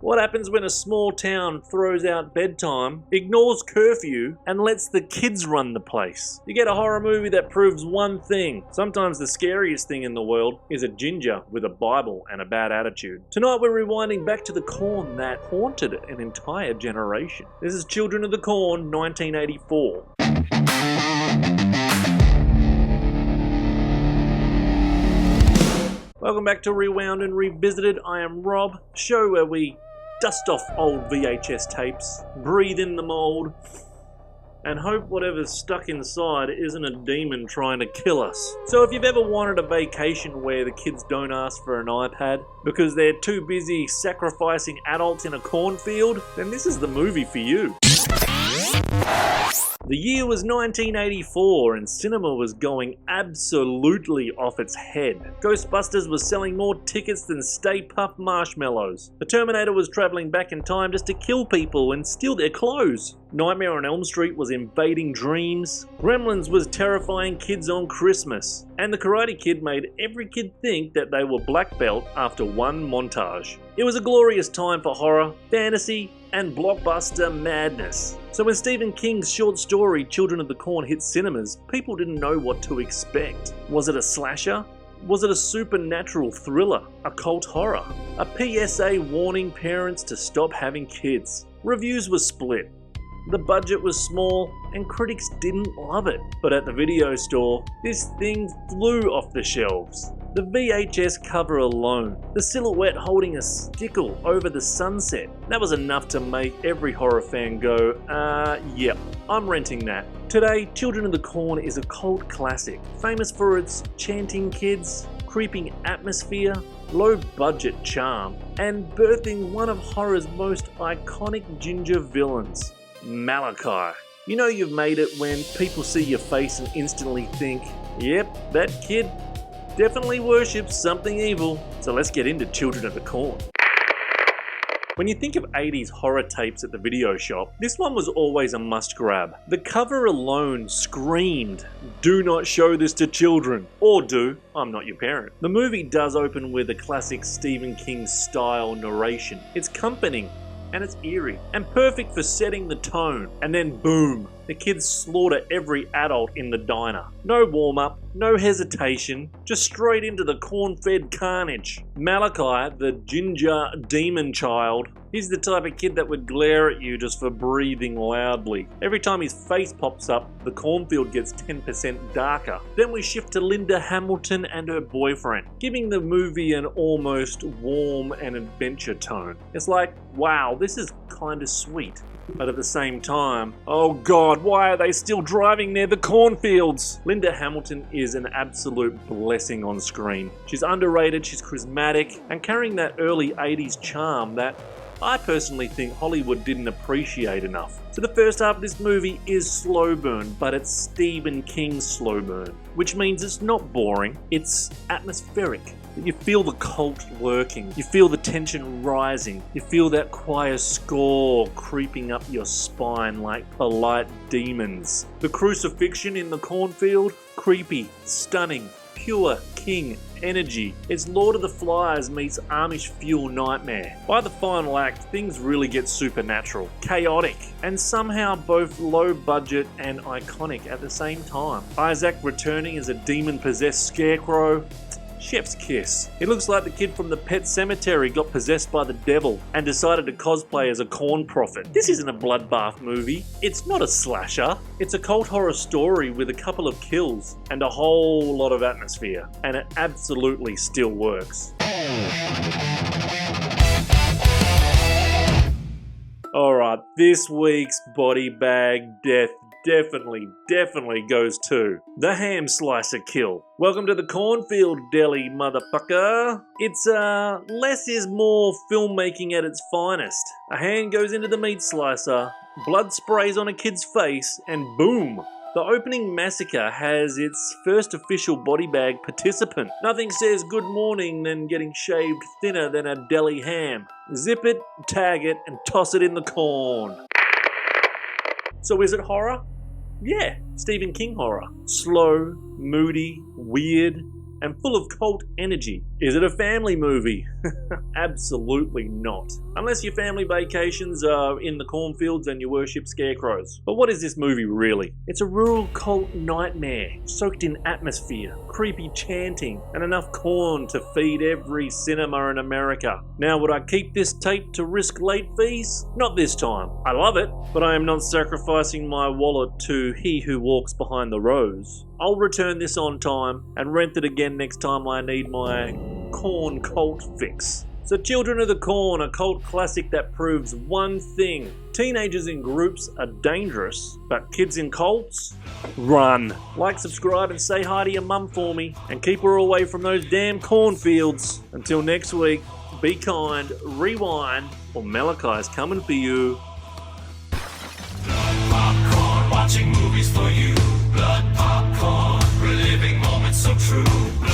What happens when a small town throws out bedtime, ignores curfew, and lets the kids run the place? You get a horror movie that proves one thing. Sometimes the scariest thing in the world is a ginger with a Bible and a bad attitude. Tonight we're rewinding back to the corn that haunted an entire generation. This is Children of the Corn, 1984. Welcome back to Rewound and Revisited. I am Rob, show where we dust off old VHS tapes, breathe in the mold, and hope whatever's stuck inside isn't a demon trying to kill us. So if you've ever wanted a vacation where the kids don't ask for an iPad because they're too busy sacrificing adults in a cornfield, then this is the movie for you. The year was 1984 and cinema was going absolutely off its head. Ghostbusters was selling more tickets than Stay Puft Marshmallows. The Terminator was travelling back in time just to kill people and steal their clothes. Nightmare on Elm Street was invading dreams. Gremlins was terrifying kids on Christmas. And The Karate Kid made every kid think that they were black belt after one montage. It was a glorious time for horror, fantasy, and blockbuster madness. So when Stephen King's short story Children of the Corn hit cinemas, people didn't know what to expect. Was it a slasher? Was it a supernatural thriller? A cult horror? A PSA warning parents to stop having kids? Reviews were split. The budget was small and critics didn't love it. But at the video store, this thing flew off the shelves. The VHS cover alone, the silhouette holding a stickle over the sunset, that was enough to make every horror fan go, yep, I'm renting that. Today, Children of the Corn is a cult classic, famous for its chanting kids, creeping atmosphere, low-budget charm, and birthing one of horror's most iconic ginger villains, Malachai. You know you've made it when people see your face and instantly think, yep, that kid definitely worships something evil. So let's get into Children of the Corn. When you think of 80s horror tapes at the video shop, this one was always a must grab. The cover alone screamed, "Do not show this to children." Or do, I'm not your parent. The movie does open with a classic Stephen King style narration. It's comforting and it's eerie and perfect for setting the tone. And then boom, the kids slaughter every adult in the diner. No warm-up, no hesitation, just straight into the corn-fed carnage. Malachai, the ginger demon child, he's the type of kid that would glare at you just for breathing loudly. Every time his face pops up, the cornfield gets 10% darker. Then we shift to Linda Hamilton and her boyfriend, giving the movie an almost warm and adventure tone. It's like, wow, this is kinda sweet. But at the same time, oh god, why are they still driving near the cornfields? Linda Hamilton is an absolute blessing on screen. She's underrated, she's charismatic, and carrying that early 80s charm that I personally think Hollywood didn't appreciate enough. So the first half of this movie is slow burn, but it's Stephen King's slow burn, which means it's not boring, it's atmospheric. You feel the cult lurking, you feel the tension rising, you feel that choir score creeping up your spine like polite demons. The crucifixion in the cornfield, creepy, stunning, pure King energy. It's Lord of the Flies meets Amish fuel nightmare. By the final act, things really get supernatural, chaotic, and somehow both low budget and iconic at the same time. Isaac returning as a demon-possessed scarecrow. Chef's kiss. It looks like the kid from the Pet Cemetery got possessed by the devil and decided to cosplay as a corn prophet. This isn't a bloodbath movie. It's not a slasher. It's a cult horror story with a couple of kills and a whole lot of atmosphere. And it absolutely still works. Alright, this week's body bag death definitely goes to the ham slicer kill. Welcome to the cornfield deli, motherfucker. It's less is more filmmaking at its finest. A hand goes into the meat slicer, blood sprays on a kid's face, and boom. The opening massacre has its first official body bag participant. Nothing says good morning than getting shaved thinner than a deli ham. Zip it, tag it, and toss it in the corn. So is it horror? Yeah, Stephen King horror. Slow, moody, weird, and full of cult energy. Is it a family movie? Absolutely not. Unless your family vacations are in the cornfields and you worship scarecrows. But what is this movie really? It's a rural cult nightmare, soaked in atmosphere, creepy chanting, and enough corn to feed every cinema in America. Now, would I keep this tape to risk late fees? Not this time. I love it, but I am not sacrificing my wallet to he who walks behind the rose. I'll return this on time and rent it again next time I need my corn cult fix. So Children of the Corn, a cult classic that proves one thing. Teenagers in groups are dangerous, but kids in cults? Run. Like, subscribe, and say hi to your mum for me. And keep her away from those damn cornfields. Until next week, be kind, rewind, or Malachai's coming for you. Popcorn, watching movies for you. Blood popcorn, reliving moments so true.